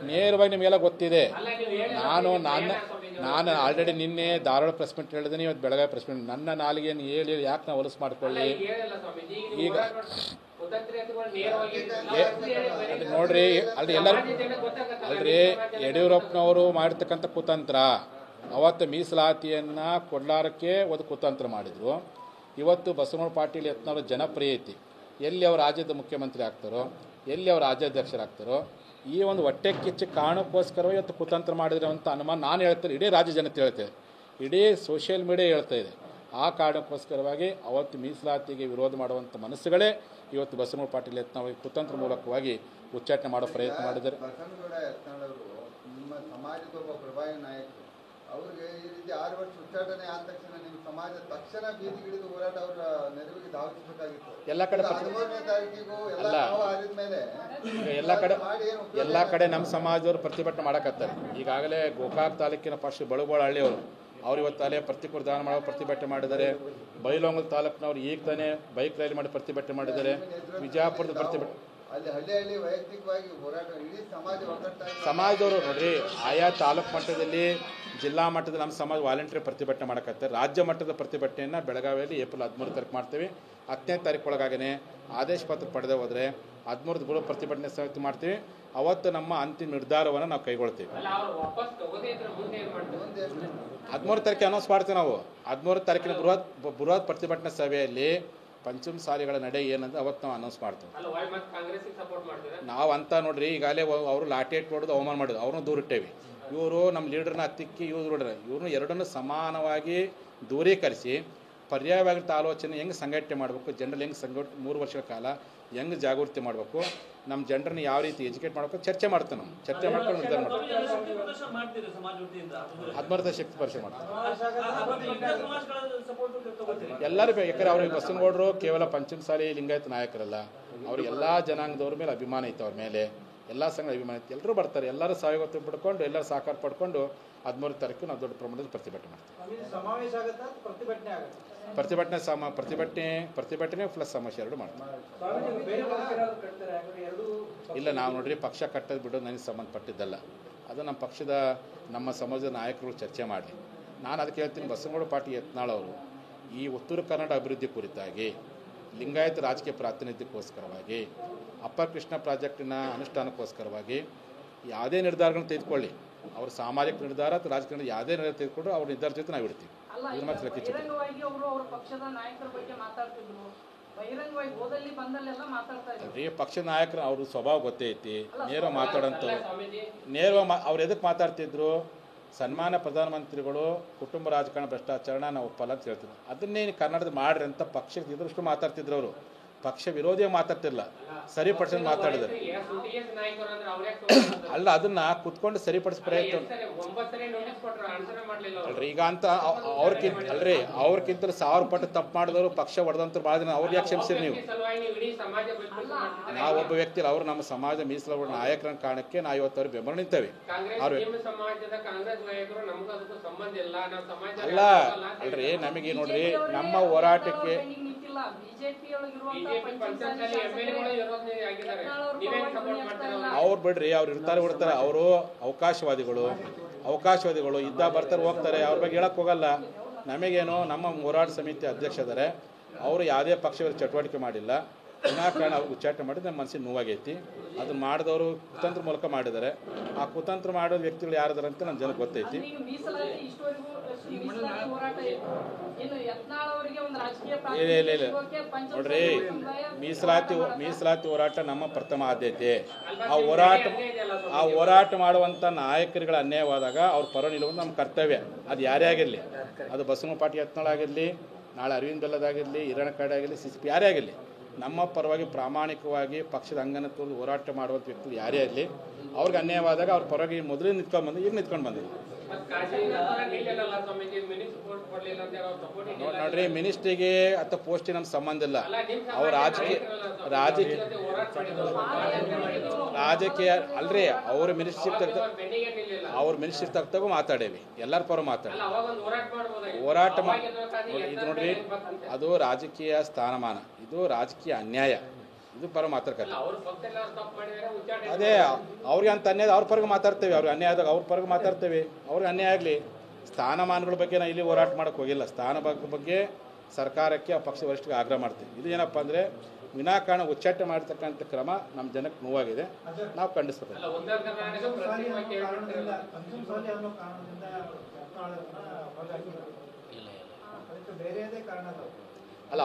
ನೇರವಾಗಿ ನಿಮಗೆಲ್ಲ ಗೊತ್ತಿದೆ. ನಾನು ಆಲ್ರೆಡಿ ನಿನ್ನೆ ಧಾರವಾಡ ಪ್ರೆಸ್ ಮೀಟ್ ಹೇಳಿದ್ದೀನಿ, ಇವತ್ತು ಬೆಳಗಾವಿ ಪ್ರೆಸ್ ಮೀಟ್. ನನ್ನ ನಾಲಿಗೆಯನ್ನು ಹೇಳಿ ಯಾಕೆ ನಾವು ಹೊಲಸು ಮಾಡ್ಕೊಳ್ಳಿ. ಈಗ ನೋಡ್ರಿ, ಅಲ್ರಿ ಯಡಿಯೂರಪ್ಪನವರು ಮಾಡಿರ್ತಕ್ಕಂಥ ಕುತಂತ್ರ, ಅವತ್ತು ಮೀಸಲಾತಿಯನ್ನು ಕೊಡ್ಲಾರಕ್ಕೆ ಒಂದು ಕುತಂತ್ರ ಮಾಡಿದರು. ಇವತ್ತು ಬಸವನಗೌಡ ಪಾಟೀಲ್ ಯತ್ನಾಳ್ ಜನಪ್ರಿಯತೆ, ಎಲ್ಲಿ ಅವರು ರಾಜ್ಯದ ಮುಖ್ಯಮಂತ್ರಿ ಆಗ್ತಾರೋ, ಎಲ್ಲಿ ಅವರು ರಾಜ್ಯಾಧ್ಯಕ್ಷರಾಗ್ತಾರೋ, ಈ ಒಂದು ಹೊಟ್ಟೆ ಕಿಚ್ಚು ಕಾರಣಕ್ಕೋಸ್ಕರವೇ ಇವತ್ತು ಕುತಂತ್ರ ಮಾಡಿದ್ರೆ ಅಂತ ಅನುಮಾನ ನಾನು ಹೇಳ್ತೇನೆ, ಇಡೀ ರಾಜ್ಯ ಜನತೆ ಹೇಳ್ತೇವೆ, ಇಡೀ ಸೋಷಿಯಲ್ ಮೀಡಿಯಾ ಹೇಳ್ತಾ ಇದೆ. ಆ ಕಾರಣಕ್ಕೋಸ್ಕರವಾಗಿ ಅವತ್ತು ಮೀಸಲಾತಿಗೆ ವಿರೋಧ ಮಾಡುವಂಥ ಮನಸ್ಸುಗಳೇ ಇವತ್ತು ಬಸವನಗೌಡ ಪಾಟೀಲ್ ಯತ್ನಾಳ್ ಕುತಂತ್ರ ಮೂಲಕವಾಗಿ ಉಚ್ಚಾಟನೆ ಮಾಡೋ ಪ್ರಯತ್ನ ಮಾಡಿದ್ದಾರೆ. ಬಸವನಗೌಡ ಯತ್ನಾಳ್ ಅವರು ನಿಮ್ಮ ಸಮಾಜದ ಒಬ್ಬ ಪ್ರಭಾವಿ ನಾಯಕರು, ಅವ್ರಿಗೆ ಈ ರೀತಿ 6 ವರ್ಷ ಉಚ್ಚಾಟನೆ ಆದ ತಕ್ಷಣ ನಿಮ್ಮ ಸಮಾಜ ತಕ್ಷಣ ಬೀದಿಗಿಳಿದು ಹೋರಾಟ ಅವರ ನೆರವಿಗೆ ಧಾವಿಸಬೇಕಾಗಿತ್ತು. ಎಲ್ಲ ಕಡೆ 13ನೇ ತಾರೀಕಿಗೂ ಎಲ್ಲ ಕಡೆ ನಮ್ಮ ಸಮಾಜದವರು ಪ್ರತಿಭಟನೆ ಮಾಡಕತ್ತಾರೆ. ಈಗಾಗಲೇ ಗೋಕಾಕ್ ತಾಲೂಕಿನ ಫಸ್ಟ್ ಬಳುಗೋಳಹಳ್ಳಿಯವರು ಅವ್ರು ಇವತ್ತು ಅಲ್ಲೇ ಪ್ರತಿಕೂಲ ಮಾಡೋ ಪ್ರತಿಭಟನೆ ಮಾಡಿದ್ದಾರೆ. ಬೈಲಹೊಂಗಲ ತಾಲೂಕಿನವ್ರು ಈಗ ತಾನೇ ಬೈಕ್ ರ್ಯಾಲಿ ಮಾಡಿ ಪ್ರತಿಭಟನೆ ಮಾಡಿದ್ದಾರೆ. ವಿಜಯಪುರದ ಪ್ರತಿಭಟನೆ ಸಮಾಜದವರು ನೋಡ್ರಿ, ಆಯಾ ತಾಲೂಕು ಮಟ್ಟದಲ್ಲಿ, ಜಿಲ್ಲಾ ಮಟ್ಟದಲ್ಲಿ ನಮ್ಮ ಸಮಾಜ ವಾಲಂಟಿಯರ್ ಪ್ರತಿಭಟನೆ ಮಾಡಕತ್ತಾರೆ. ರಾಜ್ಯ ಮಟ್ಟದ ಪ್ರತಿಭಟನೆಯನ್ನು ಬೆಳಗಾವಿಯಲ್ಲಿ ಏಪ್ರಿಲ್ 13 ತಾರೀಕು ಮಾಡ್ತೀವಿ. 10ನೇ ತಾರೀಕು ಒಳಗಾಗೇ ಆದೇಶ ಪತ್ರ ಪಡೆದೇ ಹೋದರೆ 13 ಪ್ರತಿಭಟನೆ ಸಮಿತಿ ಮಾಡ್ತೀವಿ. ಅವತ್ತು ನಮ್ಮ ಅಂತಿಮ ನಿರ್ಧಾರವನ್ನು ನಾವು ಕೈಗೊಳ್ತೀವಿ. 13 ತಾರೀಕು ಅನೌನ್ಸ್ ಮಾಡ್ತೀವಿ ನಾವು. 13 ತಾರೀಕಿನ ಬೃಹತ್ ಪ್ರತಿಭಟನಾ ಸಭೆಯಲ್ಲಿ ಪಂಚಮ ಸಾಲಿಗಳ ನಡೆ ಏನಂತ ಅವತ್ತು ನಾವು ಅನೌನ್ಸ್ ಮಾಡ್ತೀವಿ. ನಾವು ಅಂತ ನೋಡ್ರಿ, ಈಗಾಗಲೇ ಅವರು ಲಾಠಿ ಹೊಡೆದು ಅವಮಾನ ಮಾಡಿದ್ರು, ಅವ್ರನ್ನೂ ದೂರಿಟ್ಟೇವಿ. ಇವರು ನಮ್ಮ ಲೀಡರ್ನ ಹತ್ತಿಕ್ಕಿ ಇವ್ರನ್ನ ಎರಡನ್ನೂ ಸಮಾನವಾಗಿ ದೂರೀಕರಿಸಿ ಪರ್ಯಾಯವಾಗಿದ್ದ ಆಲೋಚನೆ ಹೆಂಗೆ ಸಂಘಟನೆ ಮಾಡಬೇಕು, ಜನರಲ್ಲಿ ಹೆಂಗೆ 3 ವರ್ಷಗಳ ಕಾಲ ಹೆಂಗೆ ಜಾಗೃತಿ ಮಾಡಬೇಕು, ನಮ್ಮ ಜನರನ್ನ ಯಾವ ರೀತಿ ಎಜುಕೇಟ್ ಮಾಡಬೇಕು ಚರ್ಚೆ ಮಾಡ್ತೀವಿ. ನಾವು ಚರ್ಚೆ ಮಾಡ್ಕೊಂಡು ನಿರ್ಧಾರ ಮಾಡ್ತೀವಿ. 16ನೇ ಶಕ್ತಿ ಪರೀಕ್ಷೆ ಮಾಡ್ತೀವಿ ಎಲ್ಲರೂ. ಯಾಕಂದ್ರೆ ಅವ್ರಿಗೆ ಬಸವನಗೌಡರು ಕೇವಲ ಪಂಚಮಸಾಲಿ ಲಿಂಗಾಯತ ನಾಯಕರಲ್ಲ, ಅವ್ರಿಗೆ ಎಲ್ಲ ಜನಾಂಗದವ್ರ ಮೇಲೆ ಅಭಿಮಾನ ಐತೆ, ಅವ್ರ ಮೇಲೆ ಎಲ್ಲ ಸಂಘ ಅಭಿಮಾನ ಐತೆ. ಎಲ್ಲರೂ ಬರ್ತಾರೆ, ಎಲ್ಲರೂ ಸಹಯೋಗ ಪಡ್ಕೊಂಡು, ಎಲ್ಲರೂ ಸಹಕಾರ ಪಡ್ಕೊಂಡು 13 ತಾರೀಕು ನಾವು ದೊಡ್ಡ ಪ್ರಮಾಣದಲ್ಲಿ ಪ್ರತಿಭಟನೆ ಮಾಡ್ತೀವಿ. ಪ್ರತಿಭಟನೆ ಪ್ಲಸ್ ಸಮಾವೇಶ ಎರಡು ಮಾಡ್ತೀವಿ. ಇಲ್ಲ, ನಾವು ನೋಡ್ರಿ, ಪಕ್ಷ ಕಟ್ಟೋದು ಬಿಡೋದು ನನಗೆ ಸಂಬಂಧಪಟ್ಟಿದ್ದಲ್ಲ. ಅದು ನಮ್ಮ ಪಕ್ಷದ, ನಮ್ಮ ಸಮಾಜದ ನಾಯಕರುಗಳು ಚರ್ಚೆ ಮಾಡಲಿ. ನಾನು ಅದಕ್ಕೆ ಹೇಳ್ತೀನಿ, ಬಸವನಗೌಡ ಪಾಟೀಲ್ ಯತ್ನಾಳ್ ಅವರು ಈ ಉತ್ತರ ಕನ್ನಡ ಅಭಿವೃದ್ಧಿ ಕುರಿತಾಗಿ, ಲಿಂಗಾಯತ ರಾಜಕೀಯ ಪ್ರಾತಿನಿಧ್ಯಕ್ಕೋಸ್ಕರವಾಗಿ, ಅಪ್ಪರ್ ಕೃಷ್ಣ ಪ್ರಾಜೆಕ್ಟಿನ ಅನುಷ್ಠಾನಕ್ಕೋಸ್ಕರವಾಗಿ ಯಾವುದೇ ನಿರ್ಧಾರಗಳನ್ನು ತೆಗೆದುಕೊಳ್ಳಿ, ಅವರು ಸಾಮಾಜಿಕ ನಿರ್ಧಾರ ಅಥವಾ ರಾಜಕೀಯ ಯಾವುದೇ ನಿರ್ಧಾರ ತೆಗೆದುಕೊಂಡು ಅವ್ರ ನಿರ್ಧಾರ ಜೊತೆ ನಾವು ಇಡ್ತೀವಿ. ಪಕ್ಷದ ನಾಯಕರು ಅವ್ರ ಸ್ವಭಾವ ಗೊತ್ತೇ ಐತಿ, ನೇರವಾಗಿ ಮಾತಾಡೋಂಥ, ನೇರವಾಗಿ ಅವ್ರು ಎದಕ್ಕೆ ಮಾತಾಡ್ತಿದ್ರು, ಸನ್ಮಾನ್ಯ ಪ್ರಧಾನಮಂತ್ರಿಗಳು ಕುಟುಂಬ ರಾಜಕಾರಣ ಭ್ರಷ್ಟಾಚಾರನ ನಾವು ಒಪ್ಪಲ್ಲ ಅಂತ ಹೇಳ್ತಿದ್ರು. ಅದನ್ನೇ ಕರ್ನಾಟಕದ ಮಾಡ್ರಿ ಅಂತ ಪಕ್ಷಕ್ಕೆ ಇದ್ರಷ್ಟು ಮಾತಾಡ್ತಿದ್ರು. ಅವರು ಪಕ್ಷ ವಿರೋಧಿಯಾಗಿ ಮಾತಾಡ್ತಿರಲಿಲ್ಲ, ಸರಿಪಡಿಸೋದು ಮಾತಾಡಿದ್ದಾರೆ. ಅಲ್ಲ, ಅದನ್ನ ಕುತ್ಕೊಂಡು ಸರಿಪಡಿಸ ಪ್ರಯತ್ನ ಅಲ್ರಿ. ಈಗ ಅಂತ ಅವ್ರಕ್ಕಿಂತ 1000 ಪಟ್ಟು ತಪ್ಪು ಮಾಡಿದವರು ಪಕ್ಷ ಹೊಡೆದಂತ ಭಾಳ ಜನ, ಅವ್ರಿಗೆ ಯಾಕೆ ಕ್ಷಮಿಸಿರಿ ನೀವು? ನಾವು ಒಬ್ಬ ವ್ಯಕ್ತಿ, ಅವ್ರು ನಮ್ಮ ಸಮಾಜ ಮೀಸಲು ನಾಯಕರ ಕಾರಣಕ್ಕೆ ನಾವು ಇವತ್ತು ಅವ್ರಿಗೆ ಬೆಂಬಲ ನಿಂತೇವೆ. ಅವ್ರು ಅಲ್ಲ ಅಲ್ರಿ, ನಮಗೆ ನೋಡ್ರಿ, ನಮ್ಮ ಹೋರಾಟಕ್ಕೆ ಅವ್ರು ಬಿಡ್ರಿ, ಅವ್ರು ಇರ್ತಾರೆ ಬಿಡ್ತಾರೆ. ಅವರು ಅವಕಾಶವಾದಿಗಳು ಇದ್ದ ಬರ್ತಾರೆ ಹೋಗ್ತಾರೆ, ಅವ್ರ ಬಗ್ಗೆ ಹೇಳಕ್ ಹೋಗಲ್ಲ. ನಮಗೇನು, ನಮ್ಮ ಹೋರಾಟ ಸಮಿತಿ ಅಧ್ಯಕ್ಷ ಇದ್ದಾರೆ, ಅವರು ಯಾವುದೇ ಪಕ್ಷ ಚಟುವಟಿಕೆ ಮಾಡಿಲ್ಲ, ವಿನಾಕಾರಣ ಅವ್ರಿಗೆ ಉಚ್ಚಾಟನೆ ಮಾಡಿದ್ರೆ ನಮ್ಮ ಮನಸ್ಸಿಗೆ ನೋವಾಗೈತಿ. ಅದನ್ನ ಮಾಡಿದವರು ಕುತಂತ್ರ ಮೂಲಕ ಮಾಡಿದ್ದಾರೆ. ಆ ಕುತಂತ್ರ ಮಾಡೋ ವ್ಯಕ್ತಿಗಳು ಯಾರಿದಾರೆ ಅಂತ ನಮ್ಮ ಜನಕ್ಕೆ ಗೊತ್ತೈತಿ. ಇಲ್ಲ ನೋಡ್ರಿ, ಮೀಸಲಾತಿ ಹೋರಾಟ ನಮ್ಮ ಪ್ರಥಮ ಆದ್ಯತೆ. ಆ ಹೋರಾಟ ಮಾಡುವಂಥ ನಾಯಕರುಗಳ ಅನ್ಯಾಯವಾದಾಗ ಅವ್ರ ಪರ ನಿಲ್ಲುವುದು ನಮ್ಮ ಕರ್ತವ್ಯ. ಅದು ಯಾರೇ ಆಗಿರಲಿ, ಅದು ಬಸವನಗೌಡ ಪಾಟೀಲ್ ಯತ್ನಾಳ್ ಆಗಿರಲಿ, ನಾಳೆ ಅರವಿಂದ್ ಬೆಲ್ಲದಾಗಿರಲಿ, ಹಿರಣ್ಕಾಡೆ ಆಗಲಿ, CCP ಯಾರೇ ಆಗಿರಲಿ, ನಮ್ಮ ಪರವಾಗಿ ಪ್ರಾಮಾಣಿಕವಾಗಿ ಪಕ್ಷದ ಅಂಗನ ತೊಳೆದು ಹೋರಾಟ ಮಾಡುವಂಥ ವ್ಯಕ್ತಿಗಳು ಯಾರೇ ಆಗಲಿ, ಅವ್ರಿಗೆ ಅನ್ಯಾಯವಾದಾಗ ಅವ್ರ ಪರವಾಗಿ ಮೊದಲೇ ನಿಂತ್ಕೊಂಡು ಬಂದು, ಈಗ ನಿಂತ್ಕೊಂಡು ಬಂದಿದೆ. ನೋಡ್ರಿ, ಮಿನಿಸ್ಟ್ರಿಗೆ ಅಥವಾ ಪೋಸ್ಟಿಗೆ ನಮ್ಮ ಸಂಬಂಧ ಇಲ್ಲ. ಅವ್ರ ರಾಜಕೀಯ ಅಲ್ರಿ, ಅವ್ರ ಮಿನಿಸ್ಟ್ರಿ ತಗ್ತಾಗೂ ಮಾತಾಡೇವಿ, ಎಲ್ಲರ ಪರ ಮಾತಾಡಿ ಹೋರಾಟ ಇದು ನೋಡ್ರಿ, ಅದು ರಾಜಕೀಯ ಸ್ಥಾನಮಾನ, ಇದು ರಾಜಕೀಯ ಅನ್ಯಾಯ. ಇದು ಪರ ಮಾತಾಡ್ತಾರೆ. ಅದೇ ಅವ್ರಿಗೆ ಅಂತ ಅನ್ಯಾಯ ಅವ್ರ ಪರಗೆ ಮಾತಾಡ್ತೇವೆ, ಅವ್ರಿಗೆ ಅನ್ಯಾಯ ಆದಾಗ ಅವ್ರ ಪರಗೆ ಮಾತಾಡ್ತೇವೆ. ಅವ್ರಿಗೆ ಅನ್ಯಾಯ ಆಗಲಿ. ಸ್ಥಾನಮಾನಗಳ ಬಗ್ಗೆ ನಾವು ಇಲ್ಲಿ ಹೋರಾಟ ಮಾಡೋಕ್ಕೆ ಹೋಗಿಲ್ಲ. ಬಗ್ಗೆ ಸರ್ಕಾರಕ್ಕೆ ಆ ಪಕ್ಷ ವರಿಷ್ಠರಿಗೆ ಆಗ್ರಹ ಮಾಡ್ತೀವಿ. ಇದು ಏನಪ್ಪ ಅಂದರೆ ವಿನಾಕಾರಣ ಉಚ್ಚಾಟ ಮಾಡ್ತಕ್ಕಂಥ ಕ್ರಮ ನಮ್ಮ ಜನಕ್ಕೆ ನೋವಾಗಿದೆ, ನಾವು ಖಂಡಿಸ್ಬೇಕು. ಅಲ್ಲ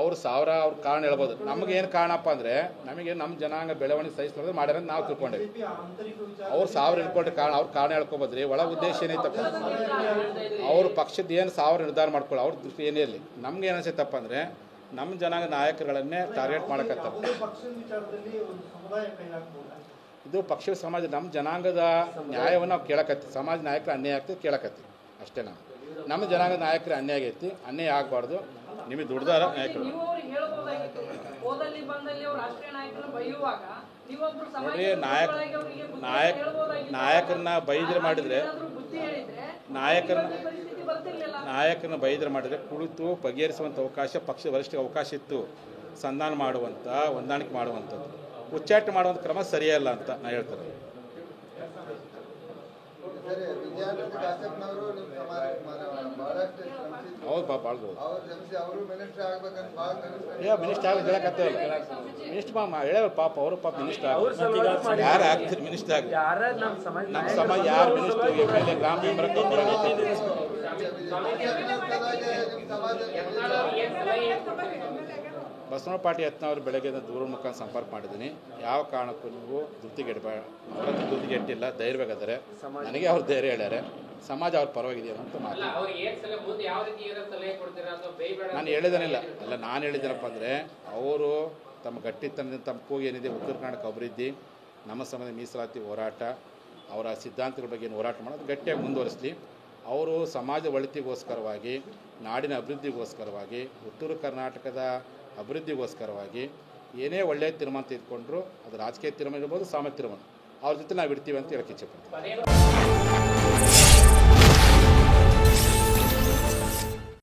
ಅವ್ರು ಸಾವಿರ ಅವ್ರ ಕಾರಣ ಹೇಳ್ಬೋದು. ನಮಗೇನು ಕಾರಣಪ್ಪ ಅಂದರೆ ನಮಗೆ ನಮ್ಮ ಜನಾಂಗ ಬೆಳವಣಿಗೆ ಸಹಿಸ್ಕೊಳ್ಳೋದು ಮಾಡ್ಯಾರ ಅಂತ ನಾವು ತಿಳ್ಕೊಂಡೇವೆ. ಅವ್ರು ಸಾವಿರ ಹಿಡ್ಕೊಂಡ್ರೆ ಅವ್ರ ಕಾರಣ ಹೇಳ್ಕೊಬೋದ್ರಿ. ಒಳ ಉದ್ದೇಶ ಏನೈತಪ್ಪ, ಅವ್ರ ಪಕ್ಷದ ಏನು ಸಾವಿರ ನಿರ್ಧಾರ ಮಾಡ್ಕೊಳ್ಳೋ ಅವ್ರ ದೃಷ್ಟಿ ಏನೇ ಇರಲಿ. ನಮ್ಗೆ ಏನು ಅನ್ಸೈತಪ್ಪ ಅಂದರೆ ನಮ್ಮ ಜನಾಂಗ ನಾಯಕರುಗಳನ್ನೇ ಟಾರ್ಗೆಟ್ ಮಾಡಕತ್ತಪ್ಪ. ಇದು ಪಕ್ಷ ಸಮಾಜ ನಮ್ಮ ಜನಾಂಗದ ನ್ಯಾಯವನ್ನು ನಾವು ಕೇಳಕತ್ತಿ. ಸಮಾಜ ನಾಯಕರು ಅನ್ಯಾಯ ಆಗ್ತದೆ ಕೇಳಕತ್ತಿ ಅಷ್ಟೇ. ನಮ್ಮ ಜನಾಂಗದ ನಾಯಕರು ಅನ್ಯಾಯ ಆಗೈತಿ, ಅನ್ಯಾಯ ಆಗಬಾರ್ದು. ನಿಮಗೆ ದುಡ್ದಾರ ನಾಯಕರು ನೋಡ್ರಿ, ನಾಯಕರನ್ನ ಬೈದ್ರೆ ಮಾಡಿದರೆ ನಾಯಕರನ್ನ ಬೈದ್ರೆ ಮಾಡಿದರೆ ಕುಳಿತು ಬಗೆಹರಿಸುವಂಥ ಅವಕಾಶ ಪಕ್ಷ ವರಿಷ್ಠರಿಗೆ ಅವಕಾಶ ಇತ್ತು. ಸಂಧಾನ ಮಾಡುವಂಥ, ಹೊಂದಾಣಿಕೆ ಮಾಡುವಂಥದ್ದು. ಉಚ್ಚಾಟ ಮಾಡುವಂಥ ಕ್ರಮ ಸರಿಯಲ್ಲ ಅಂತ ನಾ ಹೇಳ್ತಾರೆ. ಹೌದು ಭಾಳ ಮಿನಿಸ್ಟರ್ ಆಗಲಿ ಹೇಳಕತ್ತೇವಲ್ಲ. ಮಿನಿಸ್ಟರ್ ಹೇಳ್ಯಾವ ಪಾಪ ಅವರು ಪಾಪ ಮಿನಿಸ್ಟರ್ ಯಾರು ಆಗ್ತೀರಿ ಮಿನಿಸ್ಟರ್ ಆಗಲಿ. ನಮ್ಮ ಸಮಾಜ ಯಾರು ಮಿನಿಸ್ಟರ್ MLA ಗ್ರಾಮ ಮೆಂಬರ್ ಬಸವಣ್ಣ ಪಾಟೀಲ್ ಯತ್ನಾಳ್ ಬೆಳಗ್ಗೆ ದೂರ ಮುಖಾಂತರ ಸಂಪರ್ಕ ಮಾಡಿದ್ದೀನಿ. ಯಾವ ಕಾರಣಕ್ಕೂ ನೀವು ಧೃತಿಗೆಡಬೇಡ, ಅವರ ಧೃತಿಗೆಟ್ಟಿಲ್ಲ, ಧೈರ್ಯವಾಗಿದ್ದಾರೆ. ನನಗೆ ಅವ್ರು ಧೈರ್ಯ ಹೇಳ್ಯಾರೆ. ಸಮಾಜ ಅವ್ರ ಪರವಾಗಿದೆಯಲ್ಲ ಅಂತ ಮಾತು ನಾನು ಹೇಳಿದನಿಲ್ಲ. ಅಲ್ಲ, ನಾನು ಹೇಳಿದ್ದೇನಪ್ಪ ಅಂದರೆ ಅವರು ತಮ್ಮ ಗಟ್ಟಿತನದಿಂದ ತಮ್ಮ ಕೂಗು ಏನಿದೆ ಉತ್ತರ ಕರ್ನಾಟಕ ಅಭಿವೃದ್ಧಿ, ನಮ್ಮ ಸಮಾಜ ಮೀಸಲಾತಿ ಹೋರಾಟ, ಅವರ ಸಿದ್ಧಾಂತಗಳ ಬಗ್ಗೆ ಏನು ಹೋರಾಟ ಮಾಡೋದು ಗಟ್ಟಿಯಾಗಿ ಮುಂದುವರಿಸಲಿ. ಅವರು ಸಮಾಜ ಒಳಿತಿಗೋಸ್ಕರವಾಗಿ, ನಾಡಿನ ಅಭಿವೃದ್ಧಿಗೋಸ್ಕರವಾಗಿ, ಉತ್ತರ ಕರ್ನಾಟಕದ ಅಭಿವೃದ್ಧಿಗೋಸ್ಕರವಾಗಿ ಏನೇ ಒಳ್ಳೆಯ ತೀರ್ಮಾನ ತೆಗೆದುಕೊಂಡ್ರು, ಅದು ರಾಜಕೀಯ ತೀರ್ಮಾನ ಇರ್ಬೋದು, ಸಾಮಾಜಿಕ ತೀರ್ಮಾನ, ಅವ್ರ ಜೊತೆ ನಾವು ಇಡ್ತೀವಿ ಅಂತ ಹೇಳಕ್ಕೆ ಇಚ್ಛೆಪಡ್ತೀವಿ.